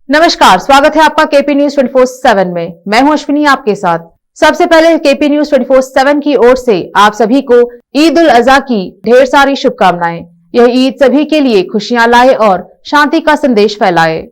नमस्कार, स्वागत है आपका केपी न्यूज 24/7 में। मैं हूं अश्विनी आपके साथ। सबसे पहले केपी न्यूज 24/7 की ओर से आप सभी को ईद उल अजहा की ढेर सारी शुभकामनाएं। यह ईद सभी के लिए खुशियां लाए और शांति का संदेश फैलाए।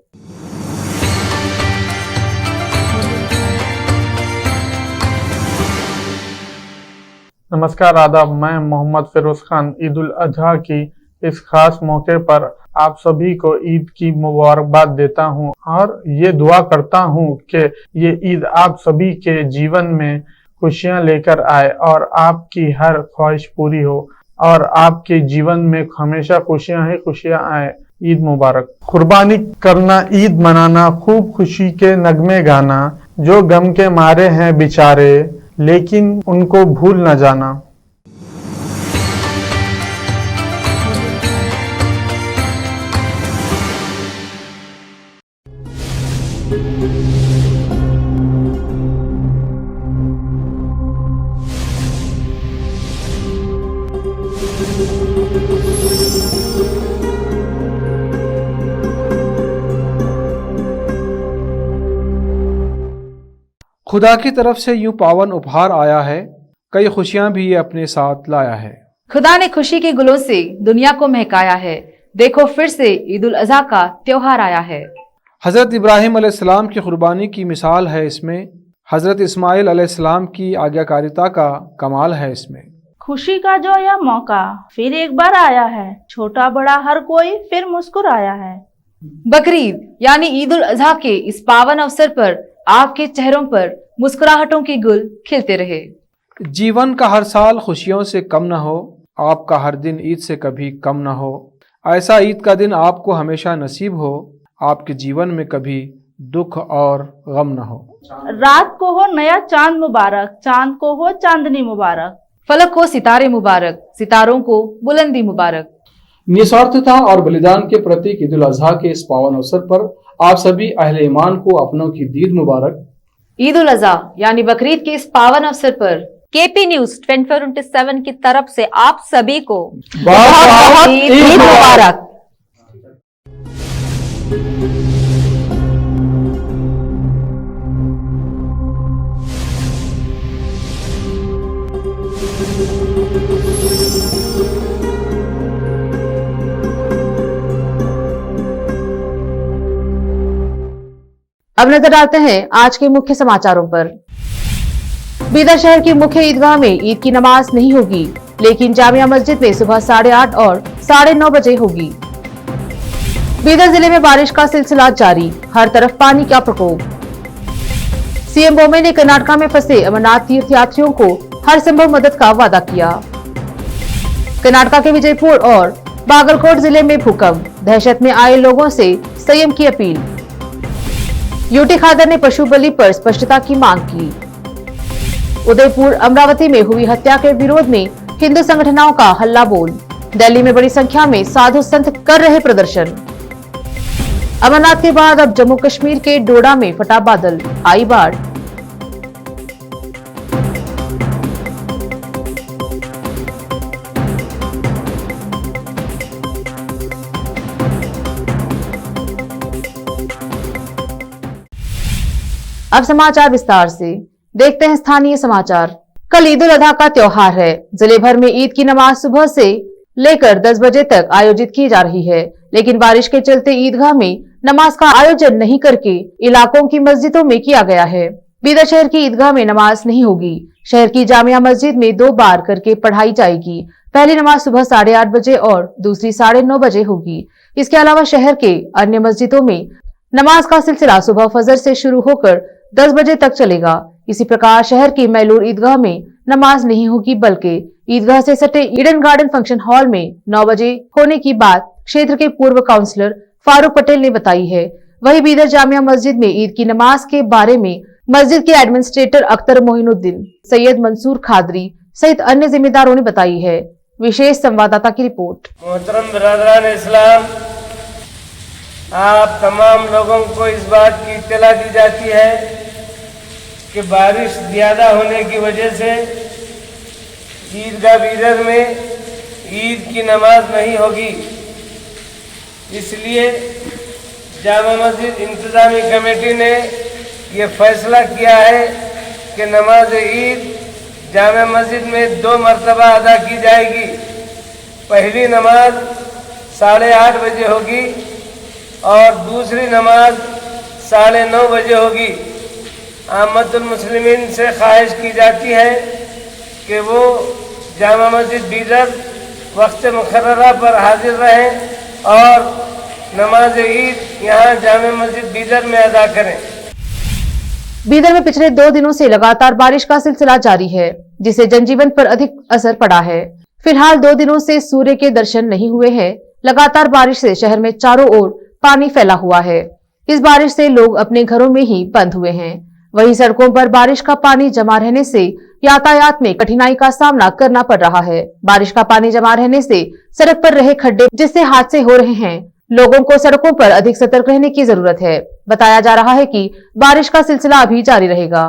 नमस्कार, आदाब। मैं मोहम्मद फिरोज खान ईद उल अजहा की इस खास मौके पर आप सभी को ईद की मुबारकबाद देता हूं और ये दुआ करता हूं कि ये ईद आप सभी के जीवन में खुशियां लेकर आए और आपकी हर ख्वाहिश पूरी हो और आपके जीवन में हमेशा खुशियां ही खुशियां आए। ईद मुबारक। कुर्बानी करना, ईद मनाना, खूब खुशी के नगमे गाना, जो गम के मारे हैं बेचारे लेकिन उनको भूल न जाना। खुदा की तरफ से यूं पावन उपहार आया है, कई खुशियां भी ये अपने साथ लाया है। खुदा ने खुशी के गुलों से दुनिया को महकाया है। देखो फिर से ईद उल अजहा का त्योहार आया है। हजरत इब्राहिम अलैहिस्सलाम की कुर्बानी की मिसाल है इसमें। हजरत इस्माइल अलैहिस्सलाम की आज्ञाकारिता का कमाल है इसमें। खुशी का जो यह मौका फिर एक बार आया है, छोटा बड़ा हर कोई फिर मुस्कुराया है। बकरीद यानी ईद उल अजहा के इस पावन अवसर पर आपके चेहरों पर मुस्कुराहटों के गुल खिलते रहे। जीवन का हर साल खुशियों से कम न हो, आपका हर दिन ईद से कभी कम न हो। ऐसा ईद का दिन आपको हमेशा नसीब हो, आपके जीवन में कभी दुख और गम न हो। रात को हो नया चांद मुबारक, चांद को हो चांदनी मुबारक, फलक को सितारे मुबारक, सितारों को बुलंदी मुबारक। निस्वार्थता और बलिदान के प्रतीक ईद उल अजहा के इस पावन अवसर पर आप सभी अहले ईमान को अपनों की दीद मुबारक। ईद उल अजहा यानी बकरीद के इस पावन अवसर पर केपी न्यूज 24/7 की तरफ से आप सभी को बहुत ईद मुबारक। अब नजर डालते हैं आज के मुख्य समाचारों पर। बीदर शहर की मुख्य ईदगाह में ईद की नमाज नहीं होगी, लेकिन जामिया मस्जिद में सुबह 8:30 और 9:30 बजे होगी। बीदर जिले में बारिश का सिलसिला जारी, हर तरफ पानी का प्रकोप। सीएम बोम्मे ने कर्नाटक में फंसे अमरनाथ तीर्थयात्रियों को हर संभव मदद का वादा किया। कर्नाटक के विजयपुर और बागलकोट जिले में भूकंप, दहशत में आए लोगों से संयम की अपील। यूटी खादर ने पशु बलि पर स्पष्टता की मांग की। उदयपुर अमरावती में हुई हत्या के विरोध में हिंदू संगठनों का हल्ला बोल। दिल्ली में बड़ी संख्या में साधु संत कर रहे प्रदर्शन। अमरनाथ के बाद अब जम्मू कश्मीर के डोडा में फटा बादल, आई बाढ़। अब समाचार विस्तार से देखते हैं। स्थानीय समाचार। कल ईद उल अजहा का त्योहार है। जिले भर में ईद की नमाज सुबह से लेकर 10 बजे तक आयोजित की जा रही है, लेकिन बारिश के चलते ईदगाह में नमाज का आयोजन नहीं करके इलाकों की मस्जिदों में किया गया है। बीदर शहर की ईदगाह में नमाज नहीं होगी। शहर की जामिया मस्जिद में 2 बार करके पढ़ाई जाएगी। पहली नमाज सुबह 8:30 बजे और दूसरी 9:30 बजे होगी। इसके अलावा शहर के अन्य मस्जिदों में नमाज का सिलसिला सुबह फजर से शुरू होकर 10 बजे तक चलेगा। इसी प्रकार शहर की मैलूर ईदगाह में नमाज नहीं होगी, बल्कि ईदगाह से सटे ईडन गार्डन फंक्शन हॉल में 9 बजे होने की बात क्षेत्र के पूर्व काउंसलर फारूक पटेल ने बताई है। वहीं बीदर जामिया मस्जिद में ईद की नमाज के बारे में मस्जिद के एडमिनिस्ट्रेटर अख्तर मोहिनुद्दीन, सैयद मंसूर खादरी सहित अन्य जिम्मेदारों ने बताई है। विशेष संवाददाता की रिपोर्ट। मोहतरम बिरादरान इस्लाम, आप तमाम लोगों को इस बात की इत्तला दी जाती है कि बारिश ज़्यादा होने की वजह से ईदगाह बीदर में ईद की नमाज नहीं होगी। इसलिए जामा मस्जिद इंतजामी कमेटी ने ये फैसला किया है कि नमाज ईद जामा मस्जिद में 2 मरतबा अदा की जाएगी। पहली नमाज 8:30 बजे होगी और दूसरी नमाज 9:30 बजे होगी। आमतुल मुस्लिमीन से ख्वाहिश की जाती है कि वो जामा मस्जिद बीदर वक्त मुकर्ररा पर हाजिर रहें और नमाज ईद यहाँ जामा मस्जिद बीदर में अदा करें। बीदर में पिछले 2 दिनों से लगातार बारिश का सिलसिला जारी है, जिससे जनजीवन पर अधिक असर पड़ा है। फिलहाल 2 दिनों से सूर्य के दर्शन नहीं हुए हैं। लगातार बारिश से शहर में चारों ओर पानी फैला हुआ है। इस बारिश से लोग अपने घरों में ही बंद हुए हैं। वहीं सड़कों पर बारिश का पानी जमा रहने से यातायात में कठिनाई का सामना करना पड़ रहा है। बारिश का पानी जमा रहने से सड़क पर रहे खड्डे जिससे हादसे हो रहे हैं। लोगों को सड़कों पर अधिक सतर्क रहने की जरूरत है। बताया जा रहा है कि बारिश का सिलसिला अभी जारी रहेगा।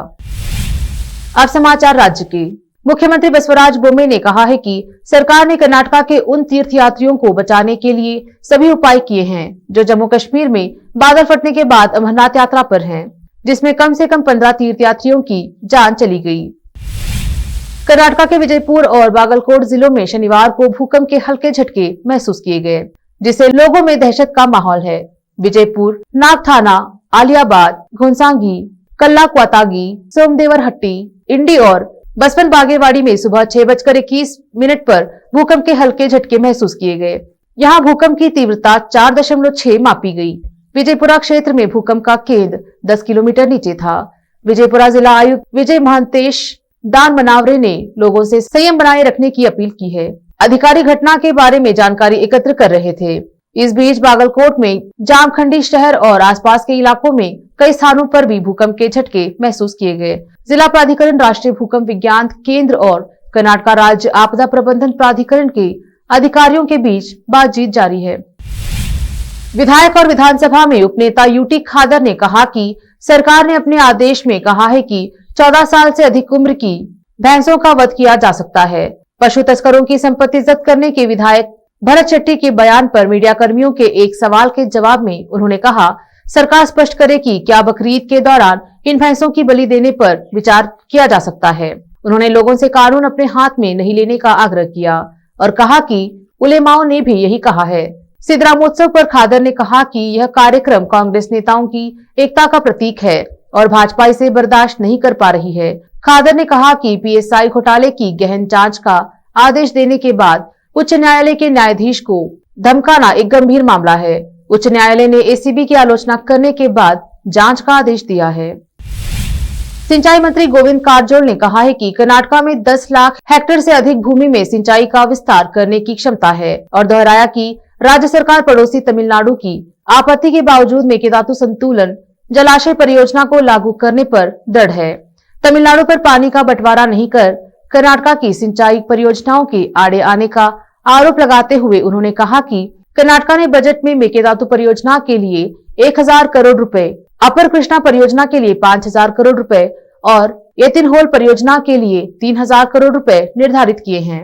अब समाचार राज्य के। मुख्यमंत्री बसवराज बोम्मे ने कहा है कि सरकार ने कर्नाटक के उन तीर्थयात्रियों को बचाने के लिए सभी उपाय किए हैं जो जम्मू कश्मीर में बादल फटने के बाद अमरनाथ यात्रा पर हैं, जिसमें कम से कम 15 तीर्थयात्रियों की जान चली गई। कर्नाटक के विजयपुर और बागलकोट जिलों में शनिवार को भूकंप के हल्के झटके महसूस किए गए, जिससे लोगों में दहशत का माहौल है। विजयपुर, नागथाना, आलियाबाद, घोंसांगी, कल्लाक्वातागी, सोमदेवरहट्टी, इंडी और बसपन बागेवाड़ी में सुबह 6:21 पर भूकंप के हल्के झटके महसूस किए गए। यहाँ भूकंप की तीव्रता 4.6 मापी गई। विजयपुरा क्षेत्र में भूकंप का केंद्र 10 किलोमीटर नीचे था। विजयपुरा जिला आयुक्त विजय महंतेश दान मनावरे ने लोगों से संयम बनाए रखने की अपील की है। अधिकारी घटना के बारे में जानकारी एकत्र कर रहे थे। इस बीच बागलकोट में जामखंडी शहर और आसपास के इलाकों में कई स्थानों पर भी भूकंप के झटके महसूस किए गए। जिला प्राधिकरण, राष्ट्रीय भूकंप विज्ञान केंद्र और कर्नाटक राज्य आपदा प्रबंधन प्राधिकरण के अधिकारियों के बीच बातचीत जारी है। विधायक और विधानसभा में उपनेता यूटी खादर ने कहा कि सरकार ने अपने आदेश में कहा है कि 14 साल से अधिक उम्र की भैंसों का वध किया जा सकता है। पशु तस्करों की संपत्ति जब्त करने के विधायक भरत शेट्टी के बयान पर मीडिया कर्मियों के एक सवाल के जवाब में उन्होंने कहा, सरकार स्पष्ट करे कि क्या बकरीद के दौरान इन भैंसों की बलि देने पर विचार किया जा सकता है। उन्होंने लोगों से कानून अपने हाथ में नहीं लेने का आग्रह किया और कहा कि उलेमाओं ने भी यही कहा है। सिद्धरामोत्सव पर खादर ने कहा कि यह कार्यक्रम कांग्रेस नेताओं की एकता का प्रतीक है और भाजपा इसे बर्दाश्त नहीं कर पा रही है। खादर ने कहा कि पीएसआई घोटाले की गहन जांच का आदेश देने के बाद उच्च न्यायालय के न्यायाधीश को धमकाना एक गंभीर मामला है। उच्च न्यायालय ने एसीबी की आलोचना करने के बाद जांच का आदेश दिया है। सिंचाई मंत्री गोविंद कारजोल ने कहा है कि कर्नाटक में 10 लाख हेक्टेयर से अधिक भूमि में सिंचाई का विस्तार करने की क्षमता है और दोहराया कि राज्य सरकार पड़ोसी तमिलनाडु की आपत्ति के बावजूद मेकेदातु संतुलन जलाशय परियोजना को लागू करने पर दृढ़ है। तमिलनाडु पर पानी का बंटवारा नहीं कर कर्नाटक की सिंचाई परियोजनाओं के आड़े आने का आरोप लगाते हुए उन्होंने कहा कि कर्नाटक ने बजट में मेकेदातु परियोजना के लिए 1000 करोड़ रुपए, अपर कृष्णा परियोजना के लिए 5000 करोड़ रुपए और एतिनहोल परियोजना के लिए 3000 करोड़ रुपए निर्धारित किए हैं।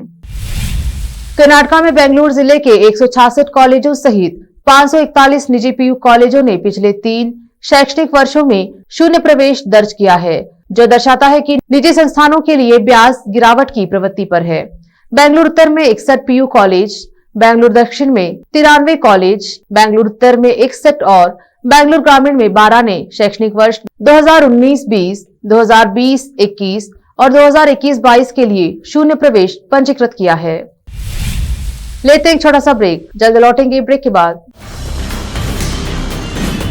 कर्नाटक में बेंगलुरु जिले के 166 कॉलेजों सहित 541 निजी पीयू कॉलेजों ने पिछले 3 शैक्षणिक वर्षों में शून्य प्रवेश दर्ज किया है, जो दर्शाता है कि निजी संस्थानों के लिए ब्याज गिरावट की प्रवृत्ति पर है। बेंगलुरु उत्तर में 61 पीयू कॉलेज, बेंगलुरु दक्षिण में 93 कॉलेज, बेंगलुरु उत्तर में 61 और बेंगलुरु ग्रामीण में 12 ने शैक्षणिक वर्ष 2019-20, 2020-21 और 2021-22 के लिए शून्य प्रवेश पंजीकृत किया है। लेते हैं एक छोटा सा ब्रेक, जल्द लौटेंगे ब्रेक के बाद।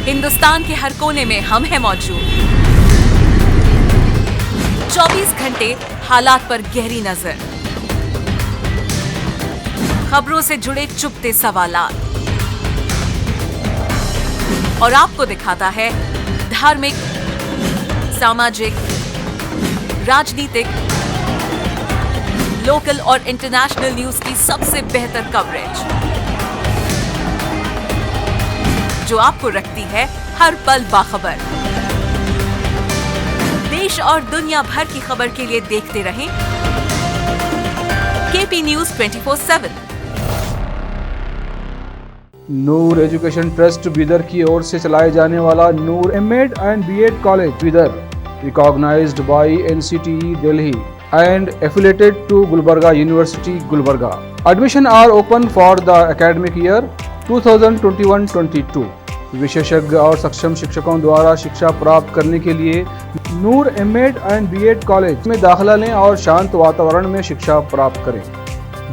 हिंदुस्तान के हर कोने में हम हैं मौजूद। 24 घंटे हालात पर गहरी नजर, खबरों से जुड़े चुपते सवालात और आपको दिखाता है धार्मिक, सामाजिक, राजनीतिक, लोकल और इंटरनेशनल न्यूज की सबसे बेहतर कवरेज, जो आपको रखती है हर पल बाखबर। देश और दुनिया भर की खबर के लिए देखते रहें KP news 24/7। Noor education trust Bidar की ओर से चलाए जाने वाला Noor MEd and BEd college Bidar, recognised by NCTE Delhi and affiliated to Gulbarga University, Gulbarga. Admission are open for the academic year 2021-22. विशेषज्ञ और सक्षम शिक्षकों द्वारा शिक्षा प्राप्त करने के लिए नूर एमएड एंड बीएड कॉलेज में दाखिला लें और शांत वातावरण में शिक्षा प्राप्त करें।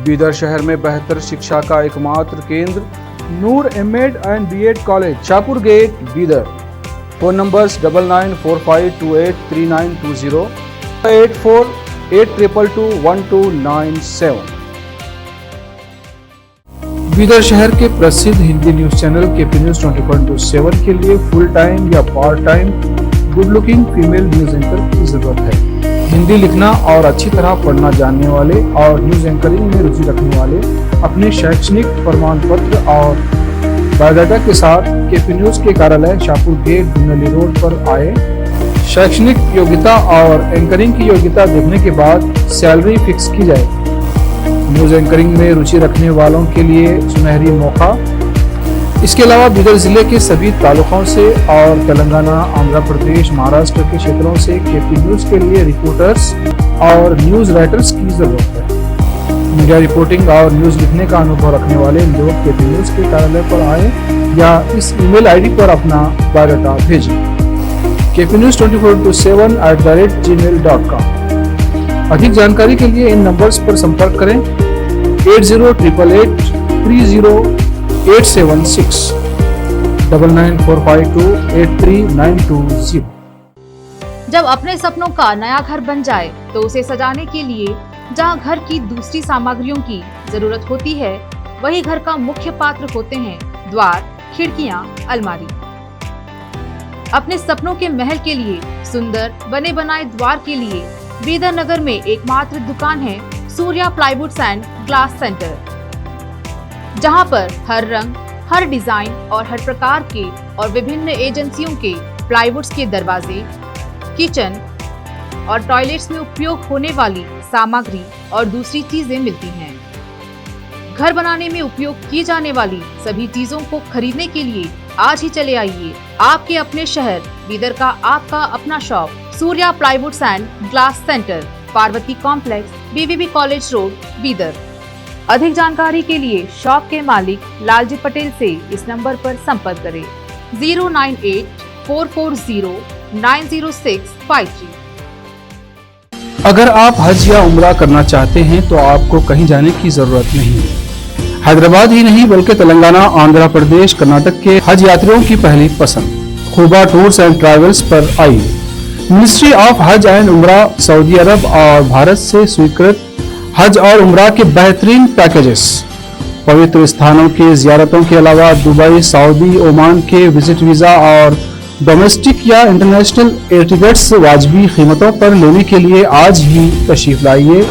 बीदर शहर में बेहतर शिक्षा का एकमात्र केंद्र Noor MEd and BEd college, Shahpur gate, Bidar. Phone numbers 9945283920, 8482221297। Bidar शहर के प्रसिद्ध Hindi news channel KP news 24/7 के लिए फुल टाइम या part time good looking female news anchor की जरूरत है। हिंदी लिखना और अच्छी तरह पढ़ना जानने वाले और न्यूज एंकरिंग में रुचि रखने वाले अपने शैक्षणिक प्रमाण पत्र और बायोडाटा के साथ केपी न्यूज के कार्यालय शाहपुर गेट, धुनली रोड पर आए। शैक्षणिक योग्यता और एंकरिंग की योग्यता देखने के बाद सैलरी फिक्स की जाए। न्यूज एंकरिंग में रुचि रखने वालों के लिए सुनहरी मौका। इसके अलावा बीदर जिले के सभी तालुकों से और तेलंगाना, आंध्र प्रदेश, महाराष्ट्र के क्षेत्रों से केपी न्यूज के लिए रिपोर्टर्स और न्यूज राइटर्स की जरूरत है। मीडिया रिपोर्टिंग और न्यूज लिखने का अनुभव रखने वाले लोग केपी न्यूज के कार्यालय पर आए या इस ईमेल आईडी पर अपना बायोडाटा भेजें kpnews24/7@gmail.com। अधिक जानकारी के लिए इन नंबर्स पर संपर्क करें 8088300876, 9945283920। जब अपने सपनों का नया घर बन जाए तो उसे सजाने के लिए जहां घर की दूसरी सामग्रियों की जरूरत होती है, वही घर का मुख्य पात्र होते हैं द्वार, खिड़कियां, अलमारी। अपने सपनों के महल के लिए सुंदर बने बनाए द्वार के लिए बीदर नगर में एकमात्र दुकान है Surya plywoods and glass centre, जहां पर हर रंग, हर डिजाइन और हर प्रकार के और विभिन्न एजेंसियों के प्लाईवुड्स के दरवाजे, किचन और टॉयलेट्स में उपयोग होने वाली सामग्री और दूसरी चीजें मिलती हैं। घर बनाने में उपयोग की जाने वाली सभी चीजों को खरीदने के लिए आज ही चले आइए आपके अपने शहर बीदर का आपका अपना shop Surya plywoods and glass centre, Parvati complex, BVB college road, Bidar. अधिक जानकारी के लिए शॉप के मालिक लालजी पटेल से इस नंबर पर संपर्क करें 09844090653। अगर आप हज या उम्रा करना चाहते हैं तो आपको कहीं जाने की जरूरत नहीं है। हैदराबाद ही नहीं बल्कि तेलंगाना, आंध्र प्रदेश, कर्नाटक के हज यात्रियों की पहली पसंद खुबा टूर्स एंड ट्रैवल्स पर आई। मिनिस्ट्री ऑफ हज एंड उम्रा सऊदी अरब और भारत से स्वीकृत हज और उम्रा के बेहतरीन पैकेजेस, पवित्र स्थानों के जियारतों के अलावा दुबई, सऊदी, ओमान के विजिट वीजा और डोमेस्टिक या इंटरनेशनल एयर टिकट्स वाजबी कीमतों पर लेने के लिए आज ही तशरीफ लाइए।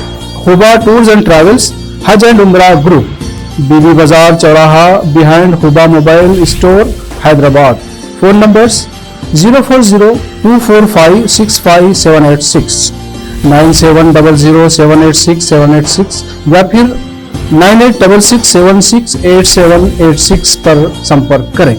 खुबा टूर्स एंड ट्रैवल्स, हज एंड उम्रा ग्रुप, बीबी बाजार चौराहा, behind Khuba mobile store, Hyderabad. Phone numbers 04024565786, 9700786786 या फिर 9866768786 पर संपर्क करें।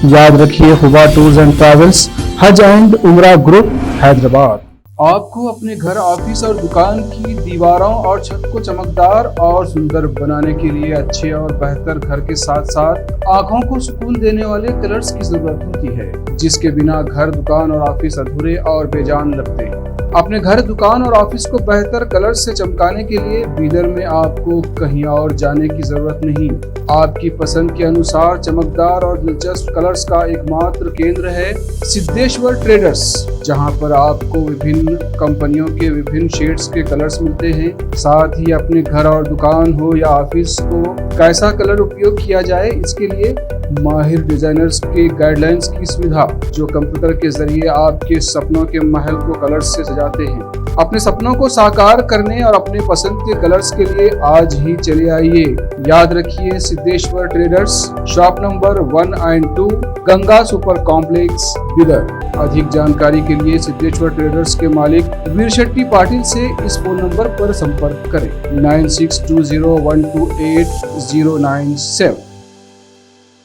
याद रखिए खुबा टूर्स एंड ट्रैवल्स, हज एंड उम्रा ग्रुप, हैदराबाद। आपको अपने घर, ऑफिस और दुकान की दीवारों और छत को चमकदार और सुंदर बनाने के लिए अच्छे और बेहतर घर के साथ साथ आंखों को सुकून देने वाले कलर्स की जरूरत होती है, जिसके बिना घर, दुकान और ऑफिस अधूरे और बेजान लगते हैं। अपने घर, दुकान और ऑफिस को बेहतर कलर्स से चमकाने के लिए बीदर में आपको कहीं और जाने की जरूरत नहीं। आपकी पसंद के अनुसार चमकदार और दिलचस्प कलर्स का एकमात्र केंद्र है सिद्धेश्वर ट्रेडर्स, जहां पर आपको विभिन्न कंपनियों के विभिन्न शेड्स के कलर्स मिलते हैं। साथ ही अपने घर और दुकान हो या ऑफिस को कैसा कलर उपयोग किया जाए, इसके लिए माहिर डिजाइनर्स के गाइडलाइंस की सुविधा, जो कंप्यूटर के जरिए आपके सपनों के महल को कलर्स से सजाते हैं। अपने सपनों को साकार करने और अपने पसंद के कलर्स के लिए आज ही चले आइए। याद रखिए Siddheshwar traders, shop number 1 and 2, Ganga super complex, Bidar. अधिक जानकारी के लिए सिद्धेश्वर ट्रेडर्स के मालिक वीर शेट्टी पाटिल से इस फोन नंबर पर संपर्क करें 9620128097।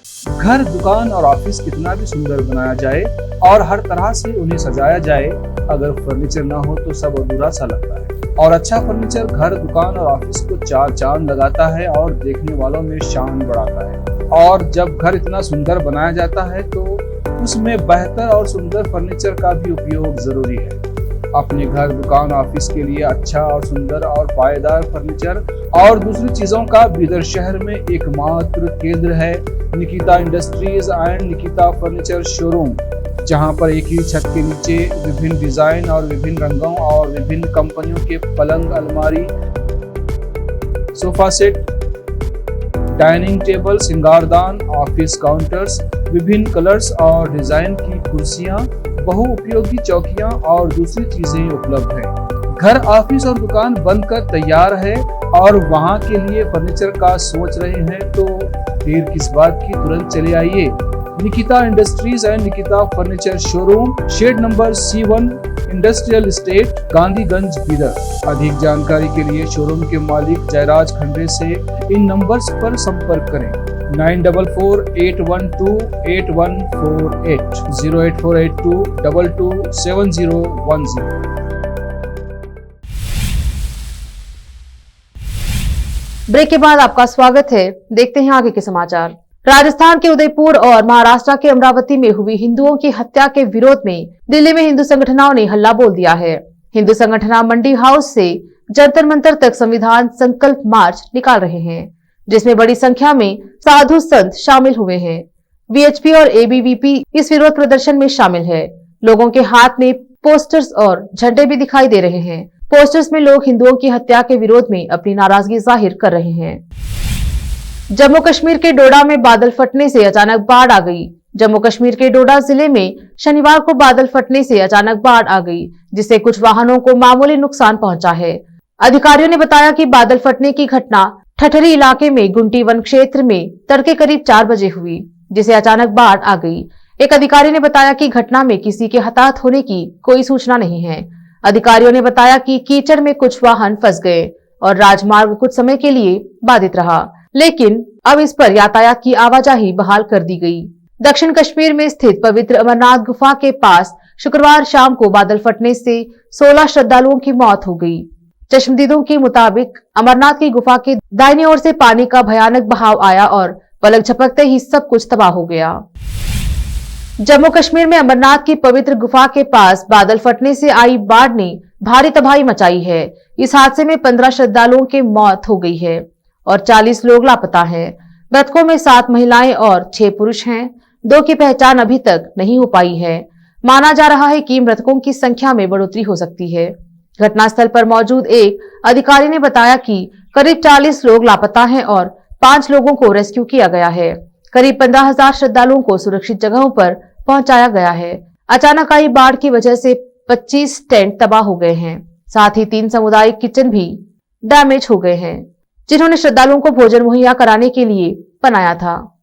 घर, दुकान और ऑफिस कितना भी सुंदर बनाया जाए और हर तरह से उन्हें सजाया जाए, अगर फर्नीचर ना हो तो सब अधूरा सा लगता है। और अच्छा फर्नीचर घर, दुकान और ऑफिस को चार चांद लगाता है और देखने वालों में शान बढ़ाता है। और जब घर इतना सुंदर बनाया जाता है तो उसमें बेहतर और सुंदर फर्नीचर का भी उपयोग जरूरी है। अपने घर, दुकान, ऑफिस के लिए अच्छा और सुंदर और पायदार फर्नीचर और दूसरी चीजों का बीदर शहर में एकमात्र केंद्र है Nikita Industries and Nikita Furniture showroom, जहां पर एक ही छत के नीचे विभिन्न डिजाइन और विभिन्न रंगों और विभिन्न कंपनियों के पलंग, अलमारी, सोफा सेट, डाइनिंग टेबल, सिंगारदान, ऑफिस काउंटर्स, विभिन्न कलर्स और डिजाइन की कुर्सियां, बहुउपयोगी चौकियां और दूसरी चीजें उपलब्ध हैं। घर, ऑफिस और दुकान बनकर तैयार है और वहां के लिए फर्नीचर का सोच रहे हैं तो देर किस बात की, तुरंत चले आइए। Nikita Industries and Nikita Furniture showroom, shed number C1, industrial estate, Gandhiganj, Bidar. अधिक जानकारी के लिए शोरूम के मालिक जयराज खंडे से इन नंबर्स पर संपर्क करें। 9448128148, 08482227010। ब्रेक के बाद आपका स्वागत है। देखते हैं आगे के समाचार। राजस्थान के उदयपुर और महाराष्ट्र के अमरावती में हुई हिंदुओं की हत्या के विरोध में दिल्ली में हिंदू संगठनों ने हल्ला बोल दिया है। हिंदू संगठन मंडी हाउस से जंतर मंतर तक संविधान संकल्प मार्च निकाल रहे हैं, जिसमें बड़ी संख्या में साधु संत शामिल हुए हैं। वीएचपी और एबीवीपी इस विरोध प्रदर्शन में शामिल है। लोगों के हाथ में पोस्टर्स और झंडे भी दिखाई दे रहे हैं। पोस्टर्स में लोग हिंदुओं की हत्या के विरोध में अपनी नाराजगी जाहिर कर रहे हैं। जम्मू कश्मीर के डोडा में बादल फटने से अचानक बाढ़ आ गई। जम्मू कश्मीर के डोडा जिले में शनिवार को बादल फटने से अचानक बाढ़ आ गई, जिससे कुछ वाहनों को मामूली नुकसान पहुंचा है। अधिकारियों ने बताया कि बादल फटने की घटना ठठरी इलाके में गुंटी वन क्षेत्र में तड़के करीब 4 बजे हुई, जिसे अचानक बाढ़ आ गई। एक अधिकारी ने बताया कि घटना में किसी के हताहत होने की कोई सूचना नहीं है। अधिकारियों ने बताया कि कीचड़ में कुछ वाहन फंस गए और राजमार्ग कुछ समय के लिए बाधित रहा, लेकिन अब इस पर यातायात की आवाजाही बहाल कर दी गई। दक्षिण कश्मीर में स्थित पवित्र अमरनाथ गुफा के पास शुक्रवार शाम को बादल फटने से 16 श्रद्धालुओं की मौत हो गई। चश्मदीदों के मुताबिक अमरनाथ की गुफा के दाहिनी ओर से पानी का भयानक बहाव आया और पलक झपकते ही सब कुछ तबाह हो गया। जम्मू कश्मीर में अमरनाथ की पवित्र गुफा के पास बादल फटने से आई बाढ़ ने भारी तबाही मचाई है। इस हादसे में 15 श्रद्धालुओं की मौत हो गई है और 40 लोग लापता हैं। मृतकों में 7 महिलाएं और 6 पुरुष हैं। 2 की पहचान अभी तक नहीं हो पाई है। माना जा रहा है कि मृतकों की संख्या में बढ़ोतरी हो सकती है। घटनास्थल पर मौजूद एक अधिकारी ने बताया कि करीब 40 लोग लापता हैं और 5 लोगों को रेस्क्यू किया गया है। करीब 15,000 श्रद्धालुओं को सुरक्षित जगहों पर पहुंचाया गया है। अचानक आई बाढ़ की वजह से 25 टेंट तबाह हो गए हैं। साथ ही 3 सामुदायिक किचन भी डैमेज हो गए हैं, जिन्होंने श्रद्धालुओं को भोजन मुहैया कराने के लिए बनाया था।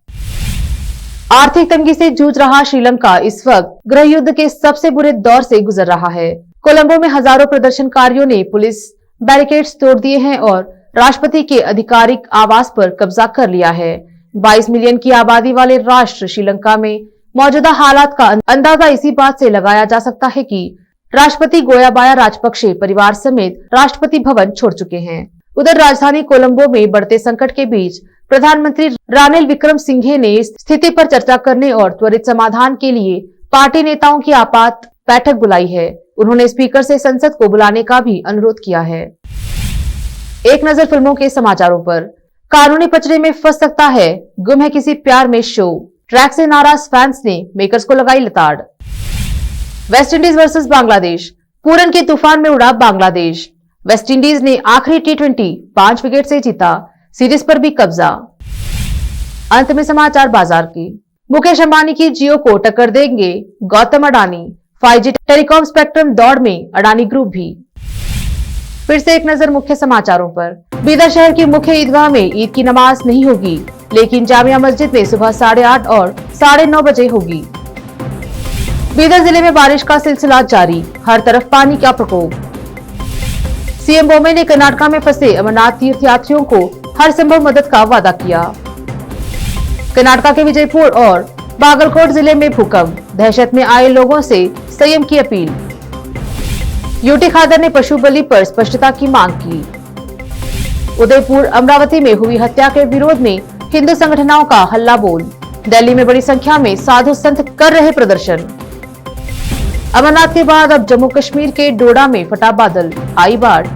आर्थिक तंगी से जूझ रहा श्रीलंका इस वक्त गृह युद्ध के सबसे बुरे दौर से गुजर रहा है। कोलंबो में हजारों प्रदर्शनकारियों ने पुलिस बैरिकेड्स तोड़ दिए हैं और राष्ट्रपति के आधिकारिक आवास पर कब्जा कर लिया है। 22 मिलियन की आबादी वाले राष्ट्र श्रीलंका में मौजूदा हालात का अंदाजा इसी बात से लगाया जा सकता है कि राष्ट्रपति गोयाबाया राजपक्षे परिवार समेत राष्ट्रपति भवन छोड़ चुके हैं। उधर राजधानी कोलंबो में बढ़ते संकट के बीच प्रधानमंत्री रानिल विक्रमसिंघे ने स्थिति पर चर्चा करने और त्वरित समाधान के लिए पार्टी नेताओं की आपात बैठक बुलाई है। उन्होंने स्पीकर से संसद को बुलाने का भी अनुरोध किया है। एक नजर फिल्मों के समाचारों पर। कानूनी पचड़े में फंस सकता है, गुम है किसी प्यार में शो। ट्रैक से नाराज फैंस ने मेकर्स को लगाई लताड़। West Indies versus Bangladesh. पूरन के तूफान में उड़ा बांग्लादेश। वेस्टइंडीज ने आखिरी T20 5 विकेट से जीता, सीरीज पर भी कब्जा। अंत में समाचार बाजार की। मुकेश अंबानी की जियो को टक्कर देंगे Gautam Adani. 5G telecom spectrum दौड़ में अडानी ग्रुप भी। फिर से एक नजर मुख्य समाचारों पर। बीदर शहर की मुख्य ईदगाह में ईद की नमाज नहीं होगी, लेकिन जामिया मस्जिद में सुबह 8:30 और 9:30 बजे होगी। बीदर जिले में बारिश का सिलसिला जारी, हर तरफ पानी का प्रकोप। सीएम बोम्मे ने कर्नाटक में फंसे अमरनाथ तीर्थ यात्रियों को हर संभव मदद का वादा किया। कर्नाटक के विजयपुर और बागलकोट जिले में भूकंप, दहशत में आए लोगों से संयम की अपील। यूटी खादर ने पशु बलि पर स्पष्टता की मांग की। उदयपुर अमरावती में हुई हत्या के विरोध में हिंदू संगठनों का हल्ला बोल। दिल्ली में बड़ी संख्या में साधु संत कर रहे प्रदर्शन। अमरनाथ के बाद अब जम्मू कश्मीर के डोडा में फटा बादल, आई बाढ़।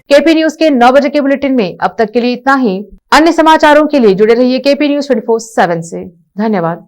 केपी न्यूज के 9 बजे के बुलेटिन में अब तक के लिए इतना ही। अन्य समाचारों के लिए जुड़े रहिए केपी न्यूज 24/7 से। धन्यवाद।